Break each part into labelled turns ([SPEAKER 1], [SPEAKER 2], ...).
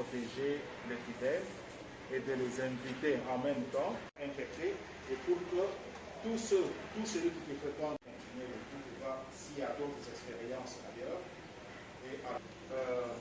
[SPEAKER 1] protéger les fidèles et de les inviter en même temps infectés, et pour que tous ceux qui fréquentent s'il y a d'autres expériences ailleurs, et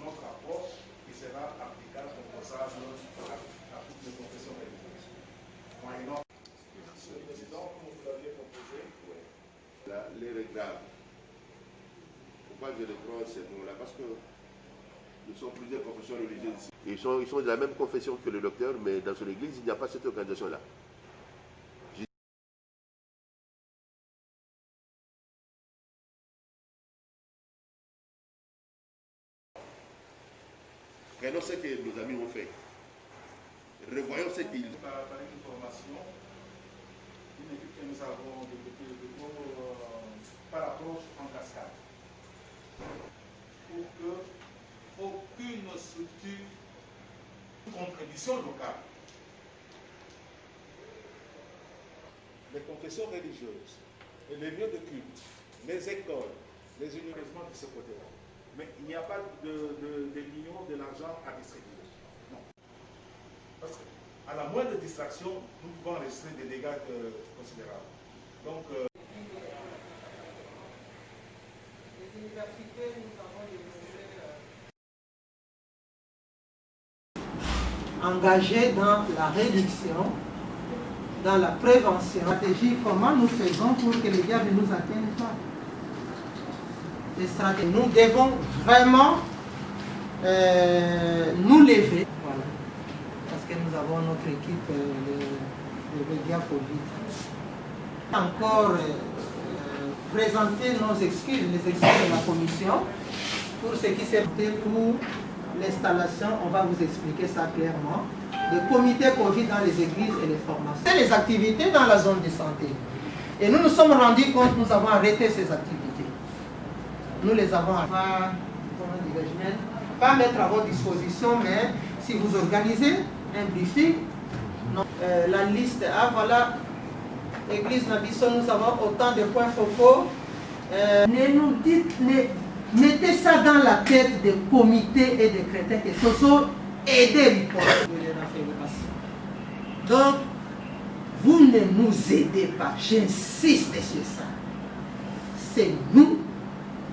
[SPEAKER 1] notre approche qui sera applicable, proposable à toutes les confessions religieuses. Monsieur le Président, comme vous l'aviez proposé,
[SPEAKER 2] les regards. Pourquoi je reprends ces mots-là? Parce que nous sommes plusieurs confessions religieuses ici. Ils sont de la même confession que le docteur, mais dans son église, il n'y a pas cette organisation-là. Regardons ce que nos amis ont fait. Revoyons ce qu'ils ont.
[SPEAKER 1] Par une formation, une équipe que nous avons développée par approche en cascade, pour que aucune structure, contribution locale, les confessions religieuses, et les lieux de culte, les écoles, les universités de ce côté-là. Mais il n'y a pas de millions de l'argent à distribuer. Non. Parce qu'à la moindre distraction, nous pouvons enregistrer des dégâts considérables. Donc,
[SPEAKER 3] les universités, nous avons engagés dans la réduction, dans la prévention. Stratégie, comment nous faisons pour que les diables ne nous atteignent pas? Nous devons vraiment nous lever, voilà, parce que nous avons notre équipe de médias Covid. Encore présenter nos excuses, les excuses de la commission pour ce qui s'est fait pour l'installation. On va vous expliquer ça clairement. Le comité Covid dans les églises et les formations. C'est les activités dans la zone de santé. Et nous nous sommes rendus compte, nous avons arrêté ces activités. Nous les avons pas mettre à votre disposition, mais si vous organisez un briefing, la liste, voilà, Église Nabisso, nous avons autant de points focaux. Ne nous dites, mettez ça dans la tête des comités et des chrétiens que ce sont aidés. Donc, vous ne nous aidez pas, j'insiste sur ça. C'est nous,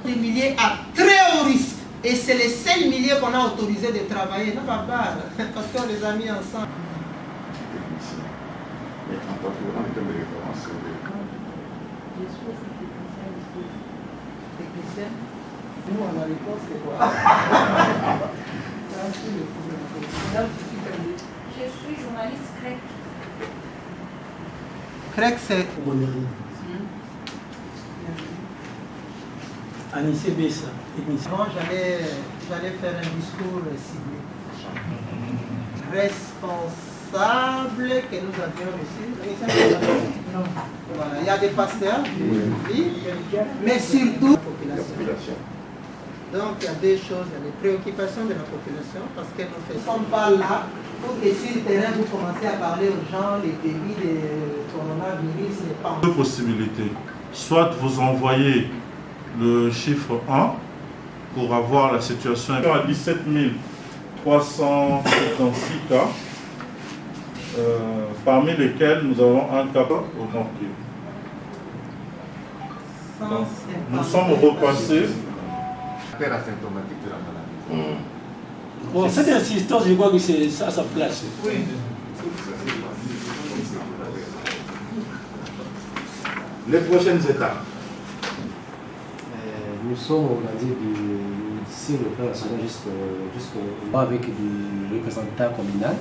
[SPEAKER 3] des milliers à très haut risque. Et c'est les seuls milliers qu'on a autorisé de travailler. Non, pas parce qu'on les a mis ensemble. Nous, on a réponse, c'est quoi?
[SPEAKER 4] Je suis journaliste grec.
[SPEAKER 3] Grec, c'est...
[SPEAKER 5] Anissé Bessa.
[SPEAKER 3] Bon, j'allais faire un discours ciblé. Responsable que nous avions reçu. Voilà, il y a des pasteurs, oui, mais surtout la population. Donc il y a des choses, il y a des préoccupations de la population parce que nous ne sommes pas là pour que sur le terrain vous commencez à parler aux gens, les débits de coronavirus n'est pas...
[SPEAKER 6] Deux possibilités. Soit vous envoyez le chiffre 1 pour avoir la situation à 17 356 cas, parmi lesquels nous avons un cas au Nord-Kivu. Nous sommes repassés.
[SPEAKER 2] Asymptomatique de la maladie.
[SPEAKER 5] Bon, cette insistance, je crois que c'est ça à sa place.
[SPEAKER 3] Oui.
[SPEAKER 6] Les prochaines étapes.
[SPEAKER 7] Nous sommes, on va dire, d'ici le plan national jusqu'au avec du représentant communal.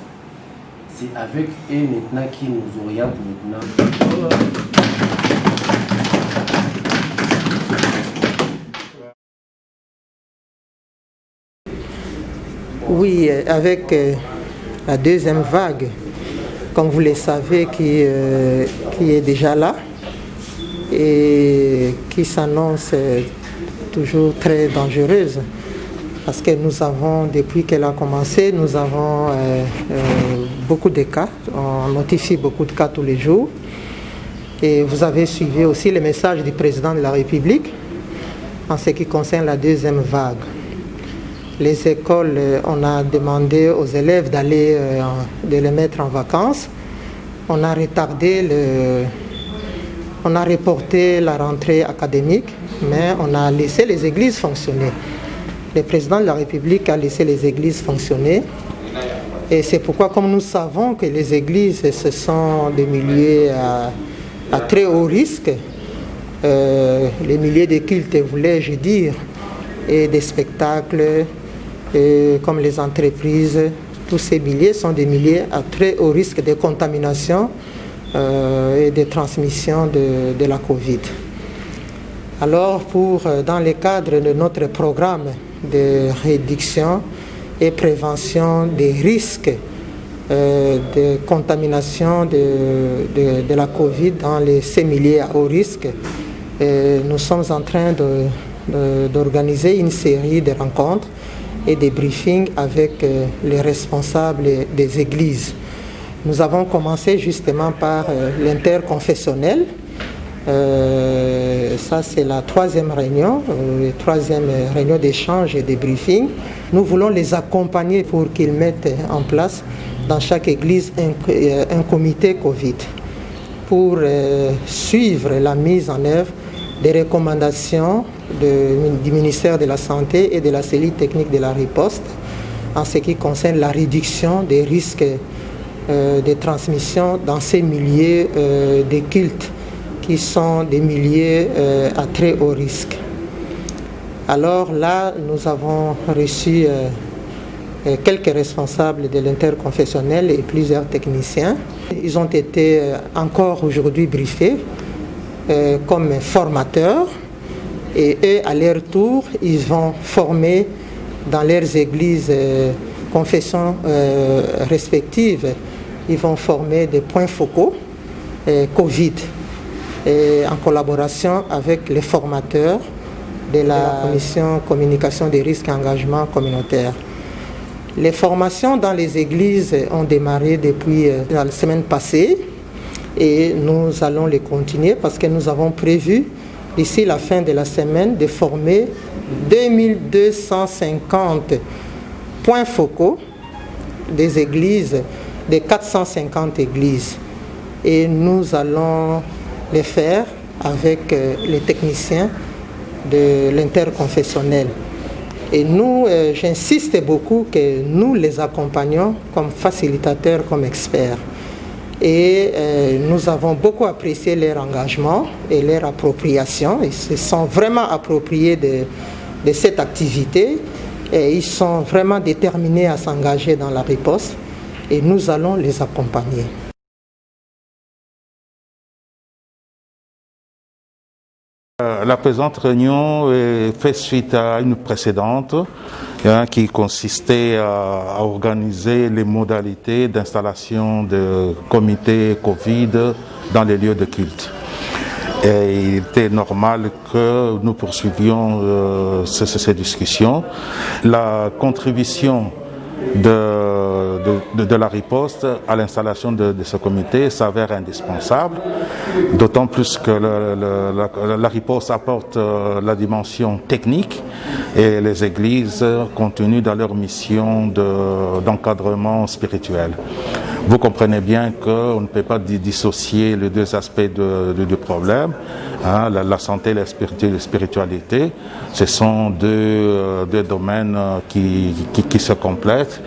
[SPEAKER 7] C'est avec eux maintenant qui nous oriente maintenant.
[SPEAKER 3] Oui, avec la deuxième vague, comme vous le savez, qui est déjà là et qui s'annonce toujours très dangereuse. Parce que nous avons, depuis qu'elle a commencé, nous avons beaucoup de cas. On notifie beaucoup de cas tous les jours. Et vous avez suivi aussi les messages du président de la République en ce qui concerne la deuxième vague. Les écoles, on a demandé aux élèves de les mettre en vacances. On a reporté la rentrée académique, mais on a laissé les églises fonctionner. Le président de la République a laissé les églises fonctionner. Et c'est pourquoi, comme nous savons que les églises, ce sont des milieux à très haut risque, les milieux de culte, voulais-je dire, et des spectacles, comme les entreprises, tous ces milieux sont des milieux à très haut risque de contamination et de transmission de la Covid. Alors, dans le cadre de notre programme de réduction et prévention des risques de contamination de la Covid dans ces milieux à haut risque, nous sommes en train d'organiser une série de rencontres et des briefings avec les responsables des églises. Nous avons commencé justement par l'interconfessionnel. Ça, c'est la troisième réunion d'échange et de briefing. Nous voulons les accompagner pour qu'ils mettent en place dans chaque église un comité Covid pour suivre la mise en œuvre des recommandations du ministère de la Santé et de la cellule technique de la riposte en ce qui concerne la réduction des risques de transmission dans ces milieux de culte qui sont des milieux à très haut risque. Alors là, nous avons reçu quelques responsables de l'interconfessionnel et plusieurs techniciens. Ils ont été encore aujourd'hui briefés comme formateurs et eux, à leur tour, ils vont former dans leurs églises confessions respectives, ils vont former des points focaux Covid en collaboration avec les formateurs de la commission communication des risques et engagement communautaire. Les formations dans les églises ont démarré depuis la semaine passée et nous allons les continuer parce que nous avons prévu d'ici la fin de la semaine de former 2250 points focaux des églises, des 450 églises. Et nous allons les faire avec les techniciens de l'interconfessionnel. Et nous, j'insiste beaucoup que nous les accompagnons comme facilitateurs, comme experts. Et nous avons beaucoup apprécié leur engagement et leur appropriation. Ils se sont vraiment appropriés de cette activité et ils sont vraiment déterminés à s'engager dans la riposte et nous allons les accompagner.
[SPEAKER 6] La présente réunion fait suite à une précédente qui consistait à organiser les modalités d'installation de comités Covid dans les lieux de culte. Et il était normal que nous poursuivions ces discussions. La contribution de la riposte à l'installation de ce comité s'avère indispensable, d'autant plus que la riposte apporte la dimension technique et les églises continuent dans leur mission d'encadrement spirituel. Vous comprenez bien qu'on ne peut pas dissocier les deux aspects du problème. Hein, la santé et la spiritualité, ce sont deux domaines qui se complètent,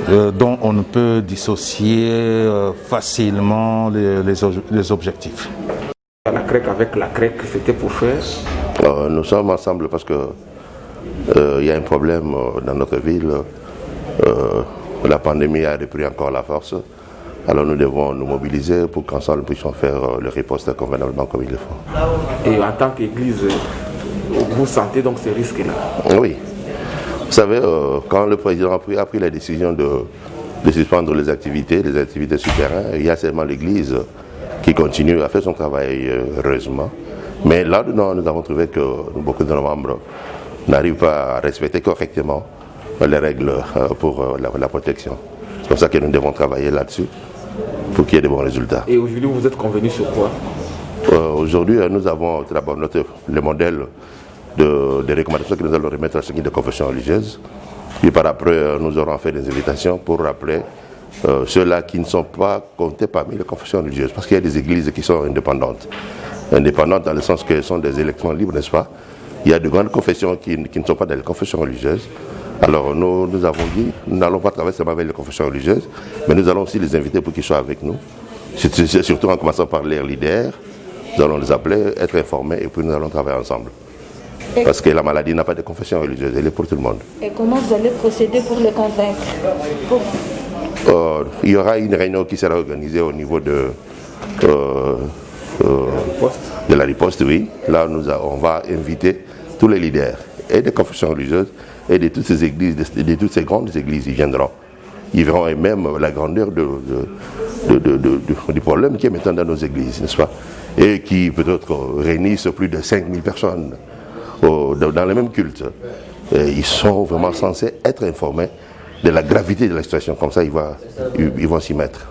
[SPEAKER 6] dont on ne peut dissocier facilement les objectifs.
[SPEAKER 8] La CREC avec la CREC, c'était pour faire
[SPEAKER 2] Nous sommes ensemble parce que il y a un problème dans notre ville. La pandémie a repris encore la force. Alors nous devons nous mobiliser pour qu'ensemble nous puissions faire le riposte convenablement comme il le faut.
[SPEAKER 8] Et en tant qu'église, vous sentez donc ces risques-là?
[SPEAKER 2] Oui. Vous savez, quand le président a pris la décision de suspendre les activités sur terrain, il y a seulement l'église qui continue à faire son travail heureusement. Mais là, nous avons trouvé que beaucoup de nos membres n'arrivent pas à respecter correctement les règles pour la protection. C'est comme ça que nous devons travailler là-dessus pour qu'il y ait de bons résultats.
[SPEAKER 8] Et aujourd'hui, vous êtes convenus sur quoi?
[SPEAKER 2] Aujourd'hui, nous avons d'abord le modèle de recommandations que nous allons remettre à ce qui est de confession religieuse. Puis par après, nous aurons fait des invitations pour rappeler ceux-là qui ne sont pas comptés parmi les confessions religieuses. Parce qu'il y a des églises qui sont indépendantes. Indépendantes dans le sens qu'elles sont des élections libres, n'est-ce pas? Il y a de grandes confessions qui ne sont pas dans les confessions religieuses. Alors nous avons dit, nous n'allons pas travailler seulement avec les confessions religieuses, mais nous allons aussi les inviter pour qu'ils soient avec nous. Surtout en commençant par les leaders, nous allons les appeler, être informés et puis nous allons travailler ensemble. Parce que la maladie n'a pas de confession religieuse, elle est pour tout le monde.
[SPEAKER 4] Et comment vous allez procéder pour les convaincre?
[SPEAKER 2] Il y aura une réunion qui sera organisée au niveau de la riposte, oui. Là, on va inviter tous les leaders et des confessions religieuses et de toutes ces églises, de toutes ces grandes églises, ils viendront. Ils verront et même la grandeur du problème qui est maintenant dans nos églises, n'est-ce pas? Et qui peut-être réunissent plus de 5000 personnes dans le même culte. Et ils sont vraiment censés être informés de la gravité de la situation. Comme ça, ils vont s'y mettre.